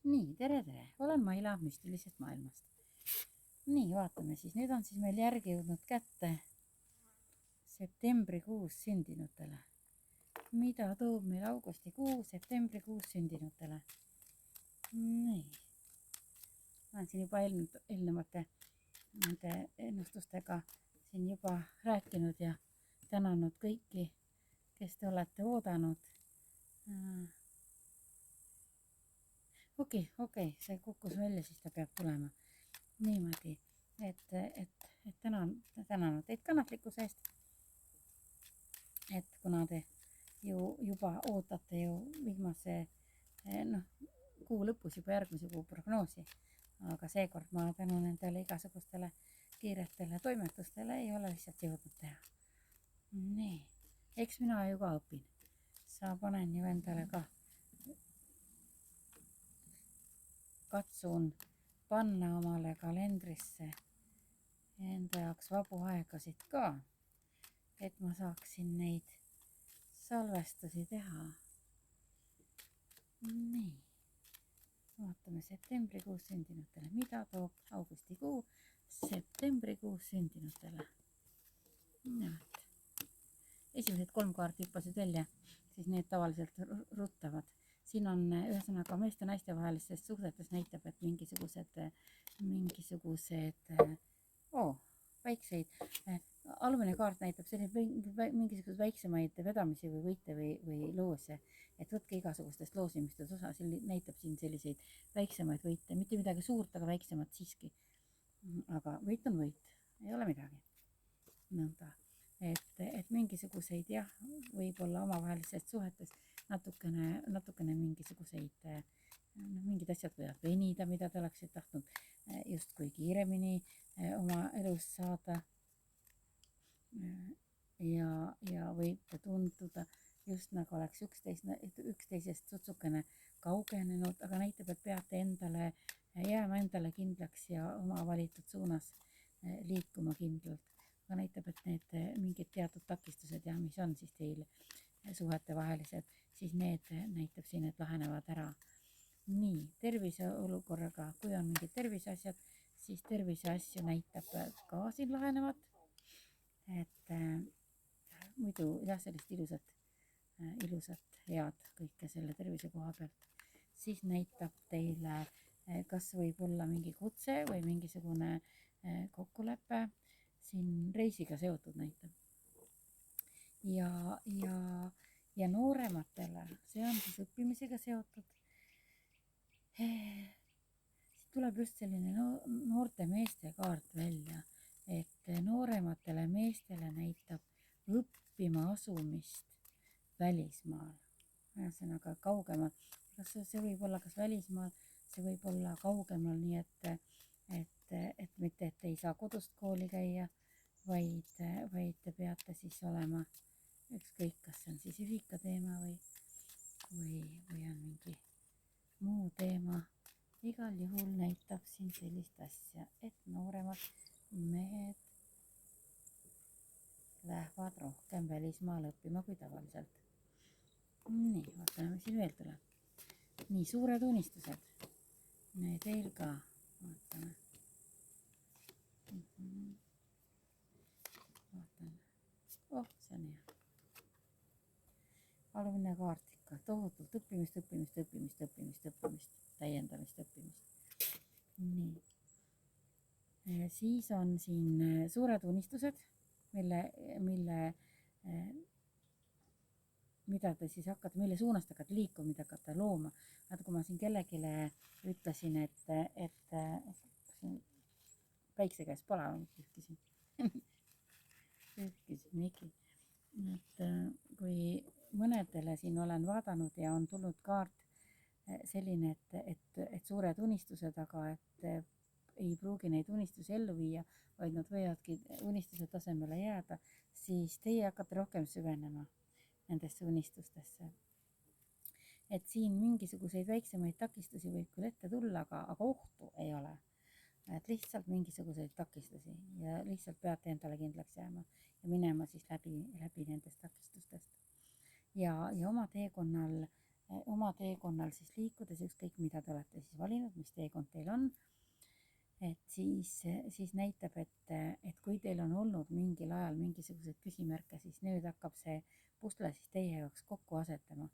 Nii, tere! Olen Maila müstilisest maailmast. Nii, vaatame siis. Nüüd on siis meil järgi jõudnud kätte septembrikuus sündinutele. Mida toob meil augustikuu septembrikuus sündinutele? Nii. Olen siin juba eelnevate nende ennustustega siin juba rääkinud ja tänanud kõiki, kes te olete oodanud. Okei, see kukkus välja, siis ta peab tulema. Niimoodi, et tänanud teid kannatlikkuse eest. Et kuna te juba ootate ju viimase kuu lõpus juba järgmise kuu prognoosi, aga seekord ma tänu nendele igasugustele kiiretele toimetustele ei ole lihtsalt jõudnud teha. Nii, eks mina ju ka õpin. Sa panen ju endale ka. Katsun panna omale kalendrisse enda jaoks vabu aegasid ka, et ma saaksin neid salvestusi teha. Nii, vaatame septembrikuus sündinutele. Mida toob augustikuu septembrikuus sündinutele? Esimesed 3 kaarti hüppasid välja, siis need tavaliselt ruttavad. Siin on ühesõnaga meeste ja naiste vahelistes suhtetes näitab, et mingisugused väikseid, alumine kaart näitab mingisugused väiksemaid vedamisi või võite või loose, et võtke igasugustest loosimistest osa, näitab siin selliseid väiksemaid võite, mitte midagi suurt, aga väiksemat siiski. Aga võit on võit, ei ole midagi. Nõnda, et mingisuguseid jah, võib-olla omavahelisest suhetes natukene mingisuguseid, mingid asjad võivad venida, mida te oleksite tahtnud justkui kiiremini oma elus saada. Ja võib tunduda just nagu oleks üksteisest sutsukene kaugenenud, aga näitab, et peate jääma endale kindlaks ja oma valitud suunas liikuma kindlalt. Aga näitab, et need mingid teatud takistused ja mis on siis teil suhete vahelised, siis need näitab siin, et lahenevad ära. Nii, tervise olukorraga, kui on mingid terviseasjad, siis tervise asju näitab ka siin lahenevat. Et muidu jah, sellist ilusat head kõike selle tervise koha pealt. Siis näitab teile, kas võib olla mingi kutse või mingisugune kokkulepe, siin reisiga seotud näitab. Ja noorematele, see on siis õppimisega seotud. Siit tuleb just selline noorte meeste kaart välja, et noorematele meestele näitab õppima asumist välismaal. Ühesõnaga kaugemal. See võib olla kas välismaal, see võib olla kaugemal, nii et mitte, et ei saa kodust kooli käia, vaid te peate siis olema ükskõik, kas see on siis ühika teema või on mingi muu teema. Igal juhul näitab siin sellist asja, et nooremad mehed lähevad rohkem välismaal õppima kui tavaliselt. Nii, vaatame, mis siin veel tuleb. Nii, suured unistused. Teil ka, vaatame. See on hea. Alumine kaart ikka, tohutult õppimist, täiendamist õppimist. Nii. Siis on siin suured unistused, mida te siis mille suunast hakkate liikuma, mida hakkate looma. Kui ma siin kellegile ütlesin, et päikse käes pala, ühkisin Miki. Et kui mõnedele siin olen vaadanud ja on tulnud kaart selline, et suured unistused, aga et ei pruugi neid unistusi ellu viia, vaid nad võivadki unistuse tasemele jääda, siis teie hakkate rohkem süvenema nendesse unistustesse. Et siin mingisuguseid väiksemaid takistusi võib küll ette tulla, aga ohtu ei ole. Et lihtsalt mingisuguseid takistusi ja lihtsalt peate endale kindlaks jääma ja minema siis läbi nendest takistustest. Ja oma teekonnal oma teekonnal siis liikudes, ükskõik mida te olete siis valinud, mis teekond teil on, et siis näitab, et kui teil on olnud mingil ajal mingisuguseid küsimärke, siis nüüd hakkab see pusle siis teie jaoks kokku asetsema,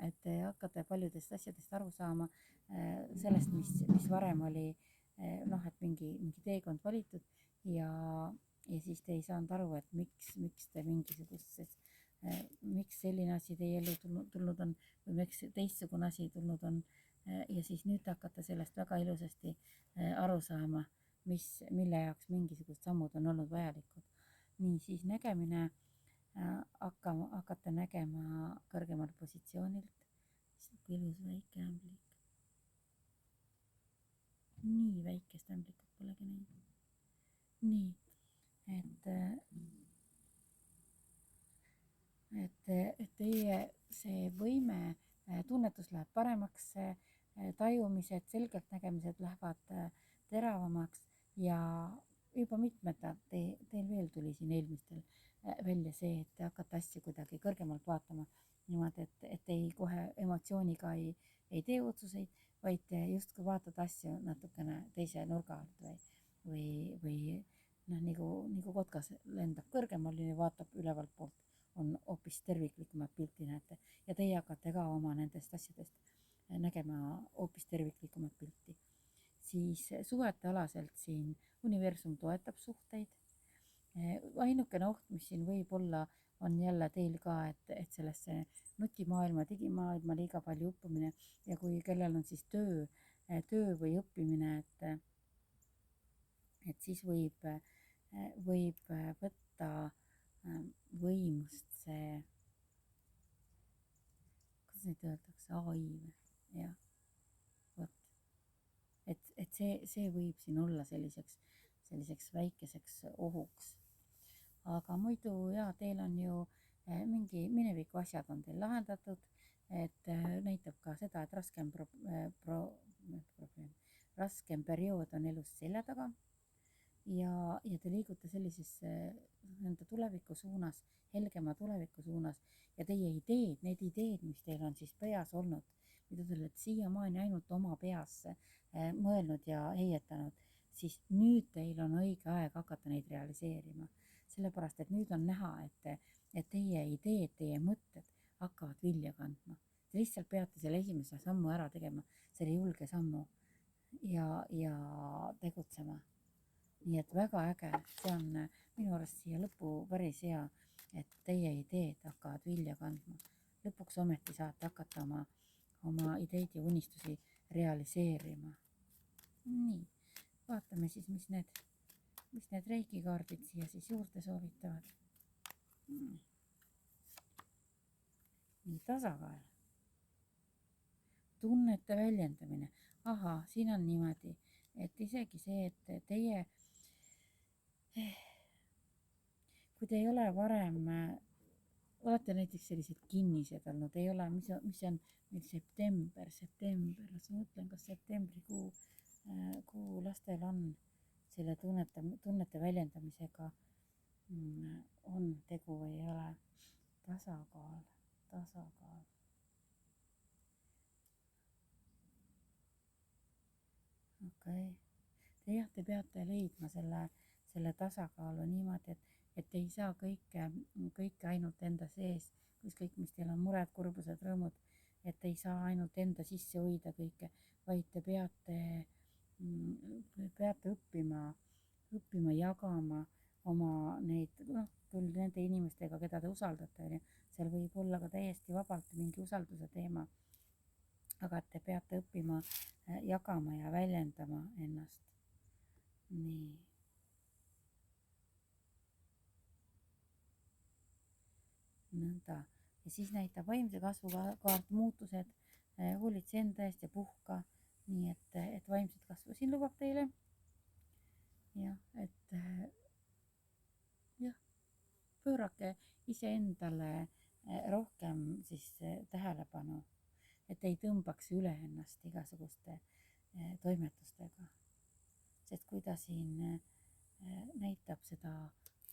et te hakkate paljudest asjadest aru saama sellest, mis varem oli noh, et mingi teekond valitud ja siis te ei saanud aru, et miks te mingisuguses, miks selline asi teie ellu tulnud on või miks teistsugune asi tulnud on. Ja siis nüüd hakkate sellest väga ilusasti aru saama, mille jaoks mingisugused sammud on olnud vajalikud. Nii siis nägemine, hakkate nägema kõrgemalt positsioonilt. Kui ilus väike ämblik. Nii väikest ämblikut polegi näinud. Nii, et teie see võime, tunnetus läheb paremaks, tajumised, selgeltnägemised lähevad teravamaks ja juba mitmendal teil veel tuli siin eelmistel välja see, et te hakkate asju kuidagi kõrgemalt vaatama niimoodi, et ei kohe emotsiooniga ei tee otsuseid, vaid te justkui vaatate asju natukene teise nurga alt või noh, nagu kotkas lendab kõrgemal ja vaatab ülevalt poolt, on hoopis terviklikumat pilti näete ja teie hakkate ka oma nendest asjadest nägema hoopis terviklikumat pilti. Siis suhetealaselt siin universum toetab suhteid. Ainukene oht, mis siin võib olla, on jälle teil ka, et sellesse nutimaailma, digimaailma liiga palju õppimine ja kui kellel on siis töö või õppimine, et siis võib võtta võimust see, kuidas neid öeldakse, AI või? Jah, vot. Et see võib siin olla selliseks väikeseks ohuks. Aga muidu jaa, teil on ju mingi mineviku asjad on teil lahendatud, et näitab ka seda, et raskem periood on elus selja taga ja te liigute sellisesse enda tuleviku suunas, helgema tuleviku suunas ja teie ideed, need ideed, mis teil on siis peas olnud, mida te olete siiamaani ainult oma peas mõelnud ja heietanud, siis nüüd teil on õige aeg hakata neid realiseerima. Sellepärast, et nüüd on näha, et teie ideed, teie mõtted hakkavad vilja kandma. Te lihtsalt peate selle esimese sammu ära tegema, selle julge sammu ja tegutsema. Nii et väga äge, see on minu arust siia lõppu päris hea, et teie ideed hakkavad vilja kandma. Lõpuks ometi saate hakata oma ideid ja unistusi realiseerima. Nii, vaatame siis, mis need reikikaardid siia siis juurde soovitavad. Nii, tasakaal. Tunnete väljendamine. Aha, siin on niimoodi, et isegi see, et teie, kui te ei ole varem, olete näiteks sellised kinnised olnud, ei ole, mis on meil september, las ma mõtlen, kas septembrikuu lastel on selle tunnete väljendamisega on tegu või ei ole. Tasakaal. Okei. Te peate leidma selle tasakaalu niimoodi, et ei saa kõike ainult enda sees, ükskõik mis teil on mured, kurbused, rõõmud, et ei saa ainult enda sisse hoida kõike, vaid te peate õppima jagama oma neid, küll nende inimestega, keda te usaldate, seal võib olla ka täiesti vabalt mingi usalduse teema, aga te peate õppima jagama ja väljendama ennast. Nii. Nõnda. Ja siis näitab vaimse kasvu kaart muutused, hoolitse enda eest ja puhka, nii et vaimset kasvu siin lubab teile. Jah, et pöörake iseendale rohkem siis tähelepanu, et ei tõmbaks üle ennast igasuguste toimetustega. Sest kui ta siin näitab seda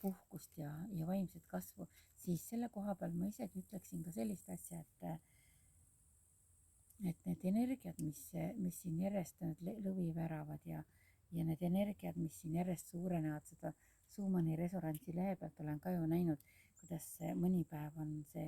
puhkust ja vaimset kasvu, siis selle koha peal ma isegi ütleksin ka sellist asja, et need energiat, mis siin järjest need lõvi väravad ja need energiat, mis siin järjest suurenevad, seda Schumanni resonantsi lehe pealt olen ka ju näinud, kuidas mõni päev on see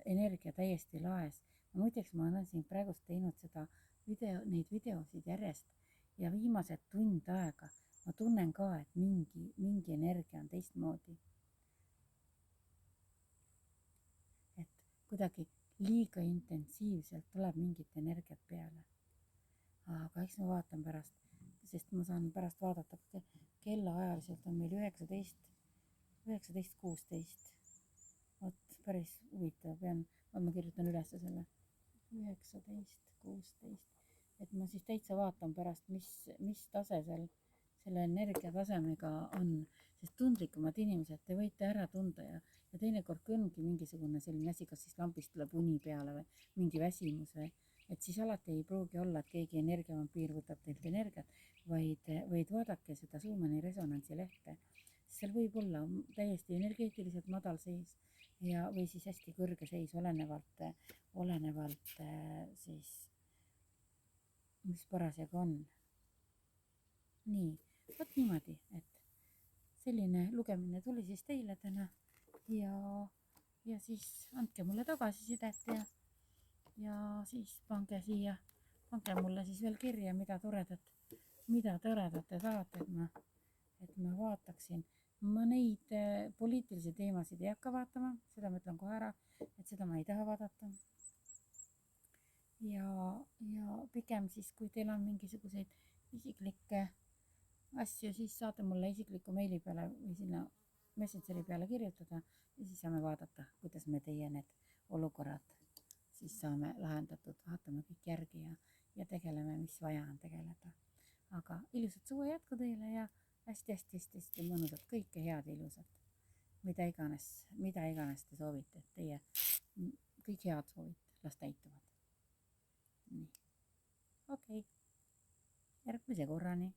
energia täiesti laes. Muideks ma olen siin praegust teinud neid videosid järjest ja viimased tund aega ma tunnen ka, et mingi energia on teistmoodi. Et kuidagi liiga intensiivselt tuleb mingit energiat peale. Aga eks ma vaatan pärast, sest ma saan pärast vaadata, kellaajaliselt on meil 19:16. Vot päris huvitav, ma kirjutan üles selle 19:16, et ma siis täitsa vaatan pärast, mis tase seal selle energiatasemega on, sest tundlikumad inimesed te võite ära tunda ja teinekord kui ongi mingisugune selline asi, kas siis lambist tuleb uni peale või mingi väsimus või, et siis alati ei pruugi olla, et keegi energiavampiir võtab teilt energiat, vaid vaadake seda Schumanni resonantsi lehte. Seal võib olla täiesti energeetiliselt madal seis või siis hästi kõrge seis, olenevalt siis, mis parasjagu on. Nii, vot niimoodi, et selline lugemine tuli siis teile täna ja siis andke mulle tagasisidet ja siis pange mulle siis veel kirja, mida toredat te tahate, et ma vaataksin. Ma neid poliitilisi teemasid ei hakka vaatama, seda ma ütlen kohe ära, et seda ma ei taha vaadata. Ja pigem siis, kui teil on mingisuguseid isiklikke asju, siis saate mulle isikliku meili peale või sinna Messengeri peale kirjutada ja siis saame vaadata, kuidas me teie need olukorrad siis saame lahendatud, vaatame kõik järgi ja tegeleme, mis vaja on tegeleda. Aga ilusat suve jätku teile ja hästi mõnusat, kõike head ja ilusat. Mida iganes te soovite, et teie kõik head soovite, las täituvad. Nii. Okei. Järgmise korrani.